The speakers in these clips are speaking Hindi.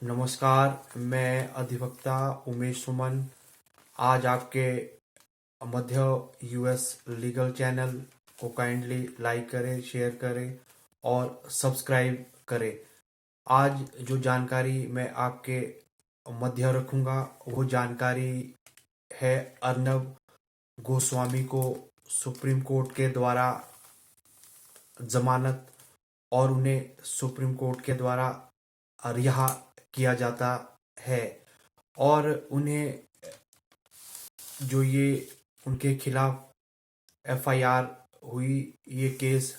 नमस्कार, मैं अधिवक्ता उमेश सुमन आज आपके मध्य यूएस लीगल चैनल को काइंडली लाइक करें, शेयर करें और सब्सक्राइब करें। आज जो जानकारी मैं आपके मध्य रखूंगा वो जानकारी है अर्नब गोस्वामी को सुप्रीम कोर्ट के द्वारा जमानत और उन्हें सुप्रीम कोर्ट के द्वारा रिहा किया जाता है और उन्हें जो ये उनके खिलाफ एफआईआर हुई, ये केस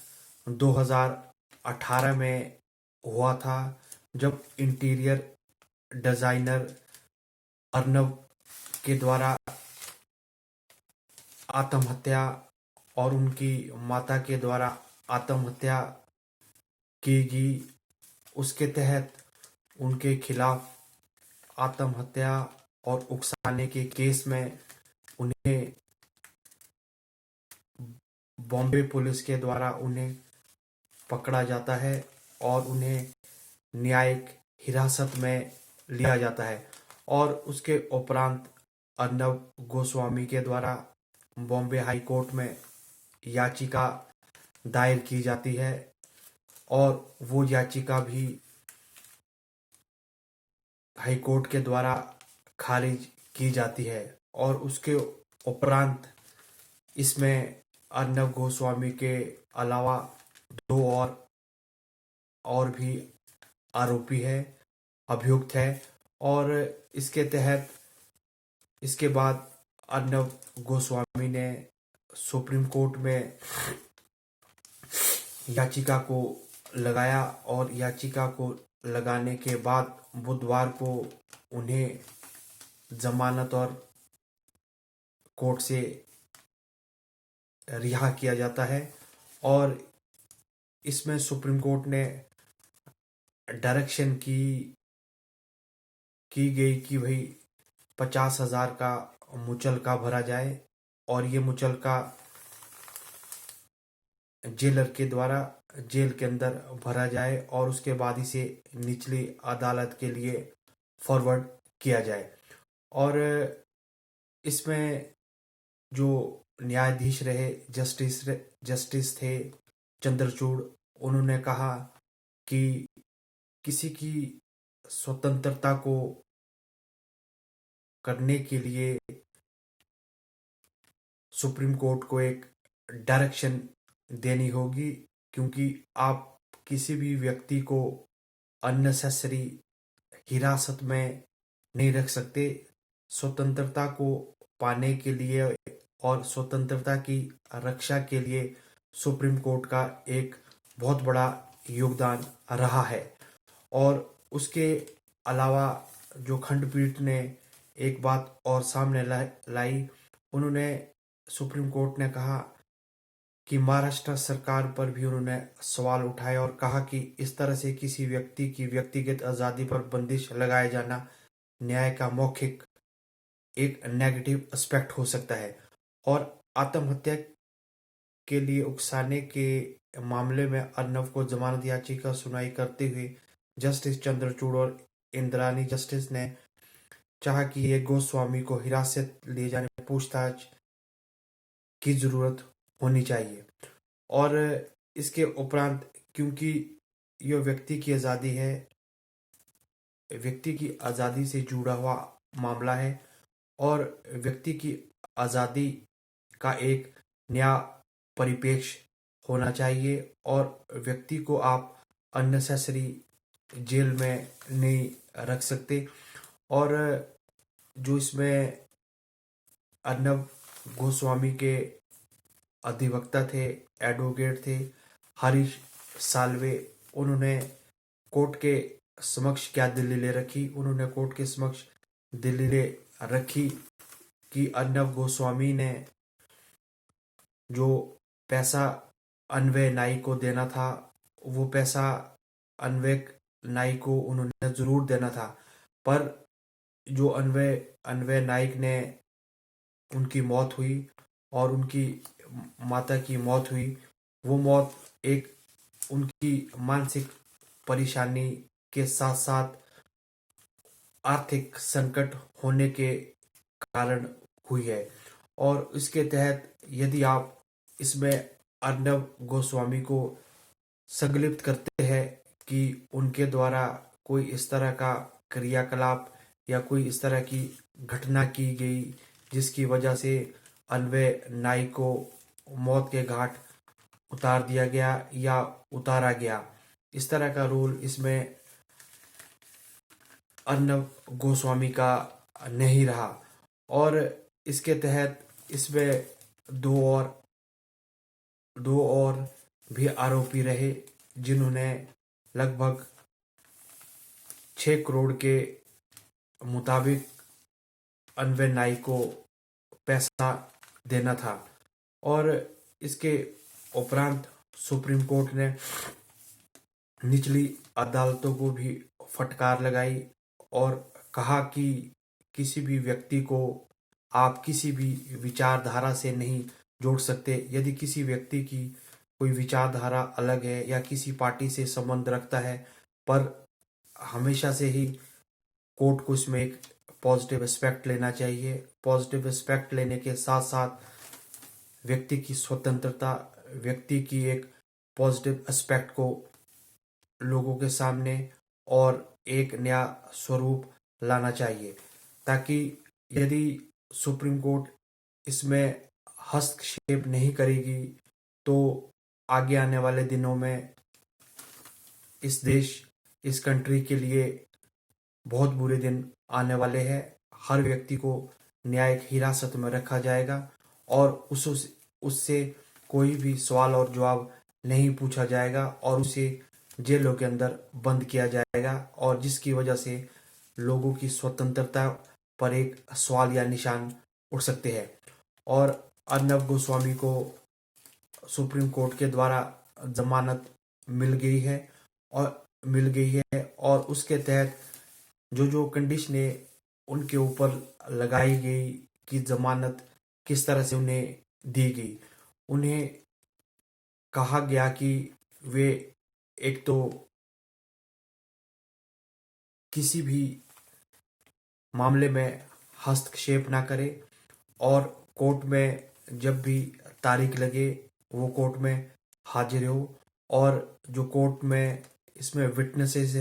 2018 में हुआ था जब इंटीरियर डिजाइनर अर्नब के द्वारा आत्महत्या और उनकी माता के द्वारा आत्महत्या की गई। उसके तहत उनके खिलाफ आत्महत्या और उकसाने के केस में उन्हें बॉम्बे पुलिस के द्वारा उन्हें पकड़ा जाता है और उन्हें न्यायिक हिरासत में लिया जाता है और उसके उपरांत अर्नब गोस्वामी के द्वारा बॉम्बे हाई कोर्ट में याचिका दायर की जाती है और वो याचिका भी हाई कोर्ट के द्वारा खारिज की जाती है और उसके उपरांत इसमें अर्नब गोस्वामी के अलावा दो और भी आरोपी है, अभियुक्त है और इसके तहत इसके बाद अर्नब गोस्वामी ने सुप्रीम कोर्ट में याचिका को लगाया और याचिका को लगाने के बाद बुधवार को उन्हें जमानत और कोर्ट से रिहा किया जाता है और इसमें सुप्रीम कोर्ट ने डायरेक्शन की गई कि भाई 50,000 का मुचलका भरा जाए और ये मुचलका जेलर के द्वारा जेल के अंदर भरा जाए और उसके बाद इसे निचली अदालत के लिए फॉरवर्ड किया जाए। और इसमें जो न्यायाधीश रहे जस्टिस थे चंद्रचूड़, उन्होंने कहा कि किसी की स्वतंत्रता को करने के लिए सुप्रीम कोर्ट को एक डायरेक्शन देनी होगी, क्योंकि आप किसी भी व्यक्ति को अननेसेसरी हिरासत में नहीं रख सकते। स्वतंत्रता को पाने के लिए और स्वतंत्रता की रक्षा के लिए सुप्रीम कोर्ट का एक बहुत बड़ा योगदान रहा है। और उसके अलावा जो खंडपीठ ने एक बात और सामने लाई, उन्होंने सुप्रीम कोर्ट ने कहा कि महाराष्ट्र सरकार पर भी उन्होंने सवाल उठाए और कहा कि इस तरह से किसी व्यक्ति की व्यक्तिगत आज़ादी पर बंदिश लगाया जाना न्याय का मौखिक एक नेगेटिव एस्पेक्ट हो सकता है। और आत्महत्या के लिए उकसाने के मामले में अर्नब को जमानत याचिका सुनवाई करते हुए जस्टिस चंद्रचूड़ और इंद्रानी जस्टिस ने चाहा कि ये गोस्वामी को हिरासत लिए जाने में पूछताछ की जरूरत होनी चाहिए। और इसके उपरांत क्योंकि यह व्यक्ति की आज़ादी है, व्यक्ति की आज़ादी से जुड़ा हुआ मामला है और व्यक्ति की आज़ादी का एक नया परिप्रेक्ष्य होना चाहिए और व्यक्ति को आप अननेसेसरी जेल में नहीं रख सकते। और जो इसमें अर्नब गोस्वामी के अधिवक्ता थे, एडवोकेट थे हरीश साल्वे, उन्होंने कोर्ट के समक्ष क्या दलीलें रखी। उन्होंने कोर्ट के समक्ष दलीलें रखी कि अर्नब गोस्वामी ने जो पैसा अन्वय नाई को देना था, वो पैसा अन्वय नाई को उन्होंने जरूर देना था, पर जो अन्वय नाइक ने उनकी मौत हुई और उनकी माता की मौत हुई, वो मौत एक उनकी मानसिक परेशानी के साथ साथ आर्थिक संकट होने के कारण हुई है। और इसके तहत यदि आप इसमें अर्नब गोस्वामी को संलिप्त करते हैं कि उनके द्वारा कोई इस तरह का क्रियाकलाप या कोई इस तरह की घटना की गई जिसकी वजह से अन्वय नाई को मौत के घाट उतार दिया गया या उतारा गया, इस तरह का रोल इसमें अर्नब गोस्वामी का नहीं रहा। और इसके तहत इसमें दो और भी आरोपी रहे जिन्होंने लगभग 6 करोड़ के मुताबिक अन्वय नाई को पैसा देना था। और इसके उपरांत सुप्रीम कोर्ट ने निचली अदालतों को भी फटकार लगाई और कहा कि किसी भी व्यक्ति को आप किसी भी विचारधारा से नहीं जोड़ सकते। यदि किसी व्यक्ति की कोई विचारधारा अलग है या किसी पार्टी से संबंध रखता है, पर हमेशा से ही कोर्ट को इसमें एक पॉजिटिव एस्पेक्ट लेना चाहिए। पॉजिटिव एस्पेक्ट लेने के साथ साथ व्यक्ति की स्वतंत्रता, व्यक्ति की एक पॉजिटिव एस्पेक्ट को लोगों के सामने और एक नया स्वरूप लाना चाहिए, ताकि यदि सुप्रीम कोर्ट इसमें हस्तक्षेप नहीं करेगी तो आगे आने वाले दिनों में इस देश, इस कंट्री के लिए बहुत बुरे दिन आने वाले हैं। हर व्यक्ति को न्यायिक हिरासत में रखा जाएगा और उससे कोई भी सवाल और जवाब नहीं पूछा जाएगा और उसे जेलों के अंदर बंद किया जाएगा, और जिसकी वजह से लोगों की स्वतंत्रता पर एक सवाल या निशान उठ सकते हैं। और अर्नब गोस्वामी को सुप्रीम कोर्ट के द्वारा जमानत मिल गई है और उसके तहत जो कंडीशनें उनके ऊपर लगाई गई कि जमानत किस तरह से उन्हें दी गई, उन्हें कहा गया कि वे एक तो किसी भी मामले में हस्तक्षेप ना करें और कोर्ट में जब भी तारीख लगे वो कोर्ट में हाजिर हो, और जो कोर्ट में इसमें विटनेसेस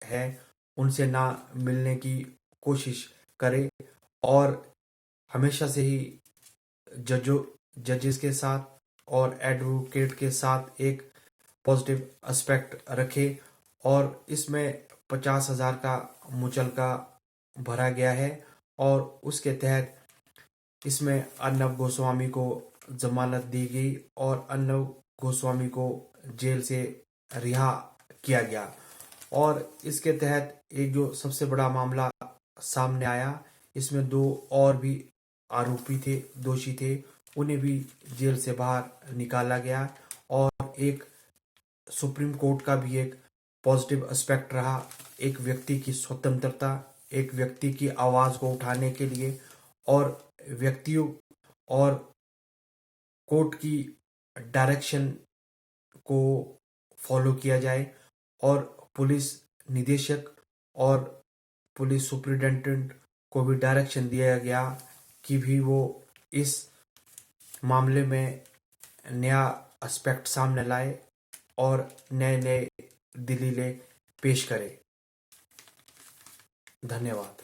है उनसे ना मिलने की कोशिश करे, और हमेशा से ही जजेस के साथ और एडवोकेट के साथ एक पॉजिटिव एस्पेक्ट रखे। और इसमें 50,000 का मुचलका भरा गया है और उसके तहत इसमें अर्नब गोस्वामी को जमानत दी गई और अर्नब गोस्वामी को जेल से रिहा किया गया। और इसके तहत एक जो सबसे बड़ा मामला सामने आया, इसमें 2 और भी आरोपी थे, दोषी थे, उन्हें भी जेल से बाहर निकाला गया। और एक सुप्रीम कोर्ट का भी एक पॉजिटिव एस्पेक्ट रहा, एक व्यक्ति की स्वतंत्रता, एक व्यक्ति की आवाज को उठाने के लिए, और व्यक्तियों और कोर्ट की डायरेक्शन को फॉलो किया जाए, और पुलिस निदेशक और पुलिस सुप्रिटेंडेंट को भी डायरेक्शन दिया गया कि भी वो इस मामले में नया एस्पेक्ट सामने लाए और नए नए दलीलें पेश करें। धन्यवाद।